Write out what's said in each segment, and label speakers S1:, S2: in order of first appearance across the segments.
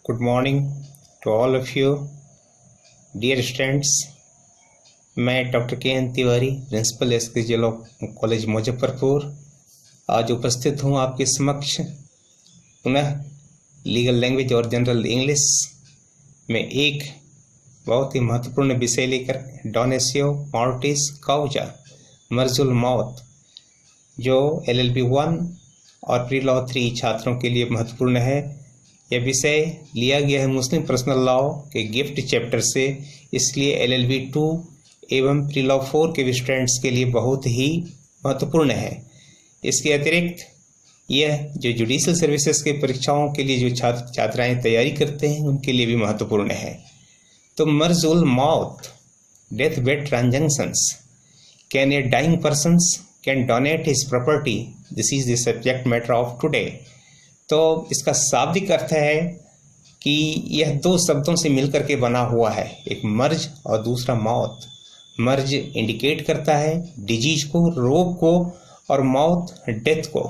S1: Good morning to all of you, dear students. मैं doctor K N. Tiwari, principal SKJ law college Muzaffarpur आज उपस्थित हूँ आपके समक्ष पुनः लीगल लैंग्वेज और जनरल इंग्लिश में एक बहुत ही महत्वपूर्ण विषय लेकर डोनेशियो मॉर्टिस काउजा मर्जुल मौत, जो LLB 1 और प्री लॉ 3 छात्रों के लिए महत्वपूर्ण है। यह विषय लिया गया है मुस्लिम पर्सनल लॉ के गिफ्ट चैप्टर से, इसलिए LLB 2 एवं प्री लॉ 4 के स्टूडेंट्स के लिए बहुत ही महत्वपूर्ण है। इसके अतिरिक्त यह जो जुडिशल सर्विसेज के परीक्षाओं के लिए जो छात्र छात्राएँ तैयारी करते हैं उनके लिए भी महत्वपूर्ण है। तो मर्जुल मौत, death bed transactions, can a dying persons can donate his property, this is the subject matter of today. तो इसका शाब्दिक अर्थ है कि यह दो शब्दों से मिलकर के बना हुआ है, एक मर्ज और दूसरा मौत। मर्ज इंडिकेट करता है डिजीज को, रोग को, और मौत डेथ को,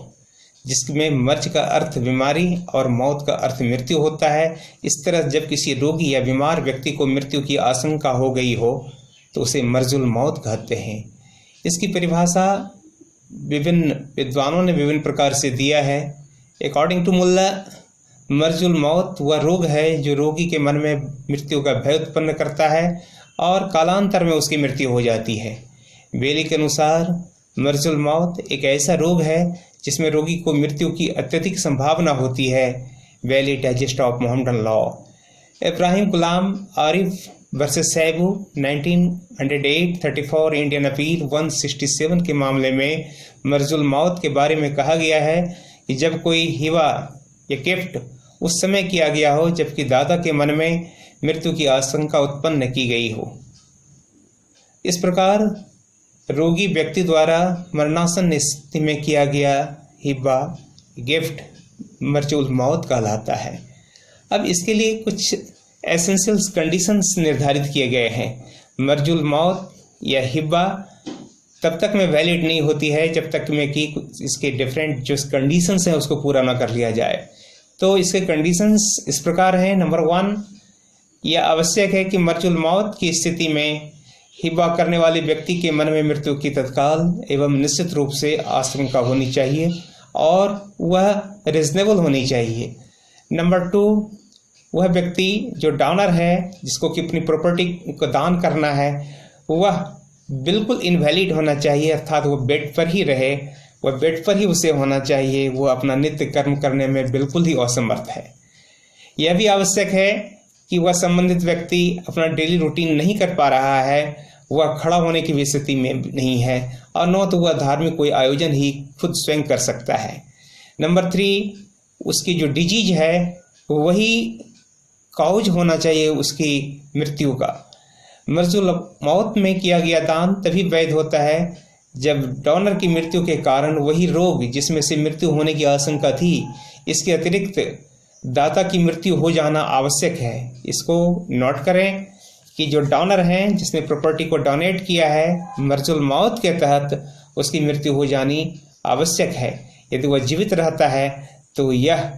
S1: जिसमें मर्ज का अर्थ बीमारी और मौत का अर्थ मृत्यु होता है। इस तरह जब किसी रोगी या बीमार व्यक्ति को मृत्यु की आशंका हो गई हो तो उसे मर्जुल मौत कहते हैं। इसकी परिभाषा विभिन्न विद्वानों ने विभिन्न प्रकार से दिया है। अकॉर्डिंग टू मुल्ला, मर्जुल मौत वह रोग है जो रोगी के मन में मृत्यु का भय उत्पन्न करता है और कालांतर में उसकी मृत्यु हो जाती है। बेली के अनुसार मर्जुल मौत एक ऐसा रोग है जिसमें रोगी को मृत्यु की अत्यधिक संभावना होती है। Baillie digest of Mohammedan law. Ibrahim Gulam Arif versus Saibu 1908-34 Indian appeal 167 के मामले में मर्जुल मौत के बारे में कहा गया है कि जब कोई हिवा या गिफ्ट उस समय किया गया हो जबकि दाता के मन में मृत्यु की आशंका उत्पन्न की गई हो। इस प्रकार रोगी व्यक्ति द्वारा मरणासन स्थिति में किया गया हिबा गिफ्ट मर्जुल मौत कहलाता है। अब इसके लिए कुछ एसेंशियल्स कंडीशंस निर्धारित किए गए हैं। मर्जुल मौत या हिबा तब तक में वैलिड नहीं होती है जब तक में कि इसके डिफरेंट जो कंडीशंस हैं उसको पूरा ना कर लिया जाए। तो इसके कंडीशंस इस प्रकार हैं। नंबर 1, यह आवश्यक है कि मर्जुल मौत की स्थिति में हिबा करने वाले व्यक्ति के मन में मृत्यु की तत्काल एवं निश्चित रूप से आशंका होनी चाहिए और वह रिजनेबल होनी चाहिए। नंबर 2, वह व्यक्ति जो डोनर है जिसको कि अपनी प्रॉपर्टी को दान करना है वह बिल्कुल इनवैलिड होना चाहिए, अर्थात वो बेड पर ही रहे, वह बेड पर ही उसे होना चाहिए, वो अपना नित्य कर्म करने में बिल्कुल ही असमर्थ है। यह भी आवश्यक है कि वह संबंधित व्यक्ति अपना डेली रूटीन नहीं कर पा रहा है, वह खड़ा होने की स्थिति में नहीं है और न तो वह धार्मिक कोई आयोजन ही खुद स्वयं कर सकता है। नंबर 3, उसकी जो डिजीज है वही काउज होना चाहिए उसकी मृत्यु का। मर्जुल मौत में किया गया दान तभी वैध होता है जब डोनर की मृत्यु के कारण वही रोग जिसमें से मृत्यु होने की आशंका थी, इसके अतिरिक्त दाता की मृत्यु हो जाना आवश्यक है। इसको नोट करें कि जो डोनर हैं जिसने प्रॉपर्टी को डोनेट किया है, मर्जुल मौत के तहत उसकी मृत्यु हो जानी आवश्यक है। यदि वह जीवित रहता है तो यह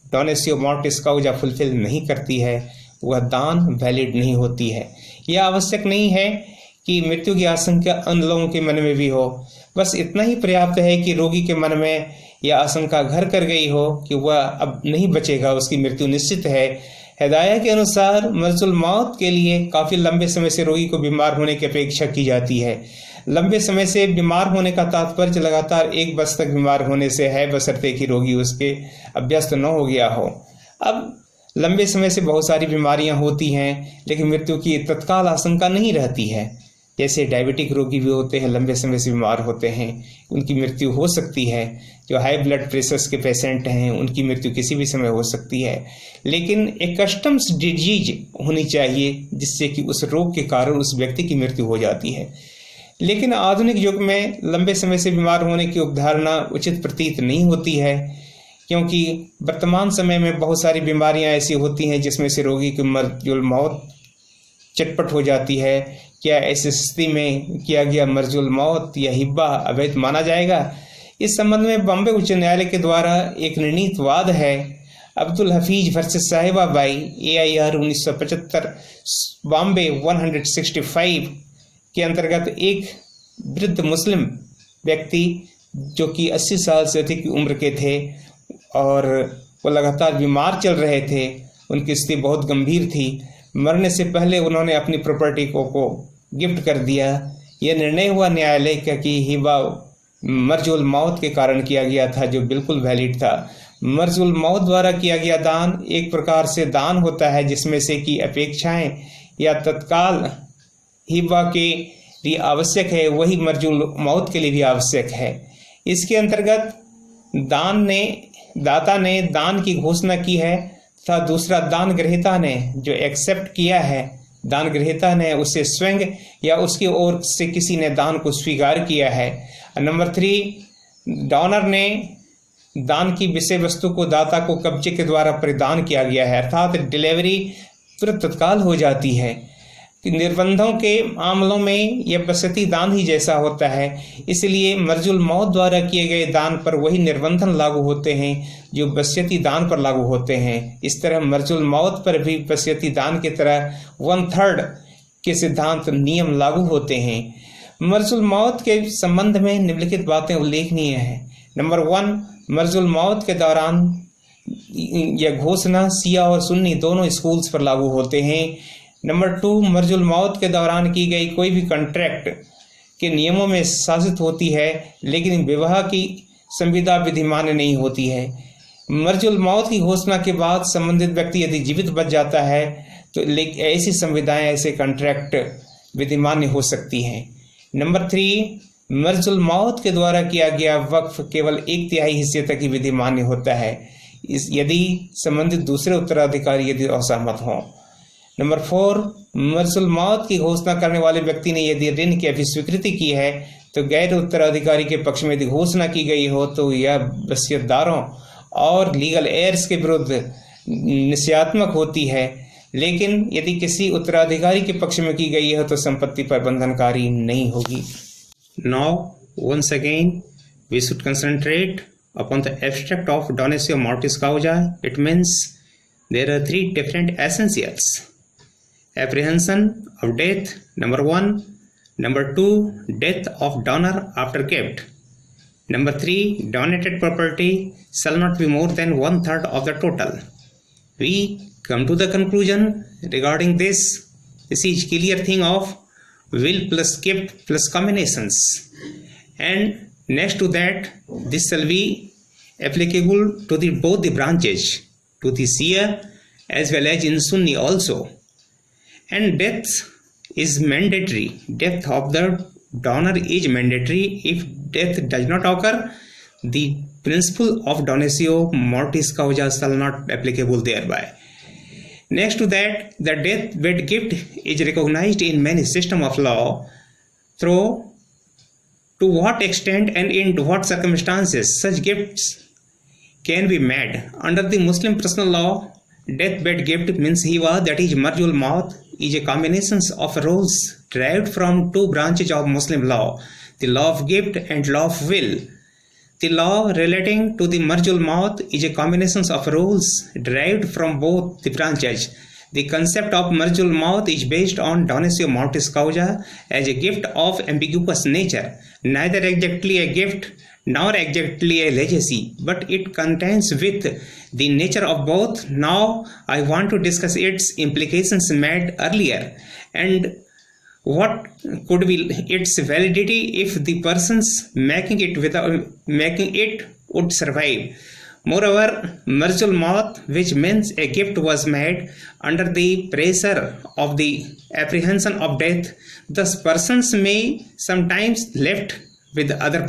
S1: डोनेशियो मॉर्टिस काउजा फुलफिल नहीं करती है, वह दान वैलिड नहीं होती है। यह आवश्यक नहीं है कि मृत्यु की आशंका अन्य लोगों के मन में भी हो, बस इतना ही पर्याप्त है कि रोगी के मन में यह आशंका घर कर गई हो कि वह अब नहीं बचेगा, उसकी मृत्यु निश्चित है। हिदायत के अनुसार मर्जुल मौत के लिए काफ़ी लंबे समय से रोगी को बीमार होने की अपेक्षा की जाती है। लंबे समय से बीमार होने का तात्पर्य लगातार 1 वर्ष तक बीमार होने से है, बशर्ते कि रोगी उसके अभ्यस्त न हो गया हो। अब लंबे समय से बहुत सारी बीमारियां होती हैं लेकिन मृत्यु की तत्काल आशंका नहीं रहती है। जैसे डायबिटिक रोगी भी होते हैं, लंबे समय से बीमार होते हैं, उनकी मृत्यु हो सकती है। जो हाई ब्लड प्रेशर के पेशेंट हैं उनकी मृत्यु किसी भी समय हो सकती है। लेकिन एक कस्टम्स डिजीज होनी चाहिए जिससे कि उस रोग के कारण उस व्यक्ति की मृत्यु हो जाती है। लेकिन आधुनिक युग में लंबे समय से बीमार होने की उपधारणा उचित प्रतीत नहीं होती है, क्योंकि वर्तमान समय में बहुत सारी बीमारियां ऐसी होती हैं जिसमें से रोगी की मर्जुल मौत चटपट हो जाती है। क्या ऐसी स्थिति में किया गया मर्जुल मौत या हिब्बा अवैध माना जाएगा? इस संबंध में बॉम्बे उच्च न्यायालय के द्वारा एक निर्णीत वाद है। अब्दुल हफीज वर्सेस साहिबा बाई AIR 1975 बॉम्बे 165 के अंतर्गत एक वृद्ध मुस्लिम व्यक्ति जो कि 80 साल से अधिक की उम्र के थे और वो लगातार बीमार चल रहे थे, उनकी स्थिति बहुत गंभीर थी। मरने से पहले उन्होंने अपनी प्रॉपर्टी को गिफ्ट कर दिया। यह निर्णय हुआ न्यायालय का कि हिबा मर्जुल मौत के कारण किया गया था, जो बिल्कुल वैलिड था। मर्जुल मौत द्वारा किया गया दान एक प्रकार से दान होता है जिसमें से कि अपेक्षाएं या तत्काल हिबा के लिए आवश्यक है वही मर्जुल मौत के लिए भी आवश्यक है। इसके अंतर्गत दाता ने दान की घोषणा की है तथा दूसरा दान ग्रहीता ने जो एक्सेप्ट किया है, दान ग्रहीता ने उसे स्वयं या उसकी ओर से किसी ने दान को स्वीकार किया है। नंबर 3, डोनर ने दान की विषय वस्तु को दाता को कब्जे के द्वारा प्रदान किया गया है, अर्थात डिलीवरी तुरंत तत्काल हो जाती है। निर्बंधों के मामलों में यह बस्यती दान ही जैसा होता है, इसलिए मर्जुल मौत द्वारा किए गए दान पर वही निर्बंधन लागू होते हैं जो बस्यती दान पर लागू होते हैं। इस तरह मर्जुल मौत पर भी बस्यती दान की तरह 1/3 के सिद्धांत नियम लागू होते हैं। मर्जुल मौत के संबंध में निम्नलिखित बातें उल्लेखनीय हैं। नंबर 1, मर्जुल मौत के दौरान यह घोषणा शिया और सुन्नी दोनों स्कूल्स पर लागू होते हैं। नंबर 2, मर्जुल मौत के दौरान की गई कोई भी कॉन्ट्रैक्ट के नियमों में शासित होती है, लेकिन विवाह की संविदा विधिमान्य नहीं होती है। मर्जुल मौत की घोषणा के बाद संबंधित व्यक्ति यदि जीवित बच जाता है तो ऐसी संविदाएं, ऐसे कॉन्ट्रैक्ट विधिमान्य हो सकती हैं। नंबर 3, मर्जुल मौत के द्वारा किया गया वक्फ केवल 1/3 हिस्से तक ही विधिमान्य होता है, यदि संबंधित दूसरे उत्तराधिकारी यदि असहमत हों। नंबर 4, मर्जुल मौत की घोषणा करने वाले व्यक्ति ने यदि ऋण की अभिस्वीकृति की है तो गैर उत्तराधिकारी के पक्ष में यदि घोषणा की गई हो तो यह वसीयतदारों और लीगल एयर्स के विरुद्ध निश्चयात्मक होती है, लेकिन यदि किसी उत्तराधिकारी के पक्ष में की गई है तो संपत्ति पर बंधनकारी नहीं होगी। Now, once again, we should concentrate upon the abstract of donatio mortis causa. It means there are 3 different essentials. Apprehension of death, number 1. Number 2, death of donor after gift. Number 3, donated property shall not be more than 1/3 of the total. We come to the conclusion regarding this. This is clear thing of will plus gift plus combinations, and next to that this shall be applicable to both the branches, to the Shia as well as in Sunni also. And death is mandatory. Death of the donor is mandatory. If death does not occur, the principle of donatio mortis causa shall not be applicable thereby. Next to that, the deathbed gift is recognized in many systems of law. Through to what extent and in what circumstances such gifts can be made. Under the Muslim personal law, deathbed gift means hiba, that is marjul maut, is a combination of rules derived from 2 branches of Muslim law, the law of gift and law of will. The law relating to the marjul maut is a combination of rules derived from both the branches. The concept of marjul maut is based on donatio mortis causa as a gift of ambiguous nature, neither exactly a gift nor exactly a legacy, but it contains with the nature of both. Now I want to discuss its implications made earlier and what could be its validity if the persons making it would survive. Moreover, marjul maut, which means a gift was made under the pressure of the apprehension of death, thus persons may sometimes left with other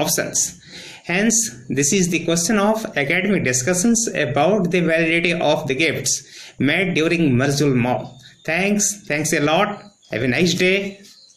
S1: options. Hence, this is the question of academic discussions about the validity of the gifts made during marjul maut. Thanks a lot. Have a nice day.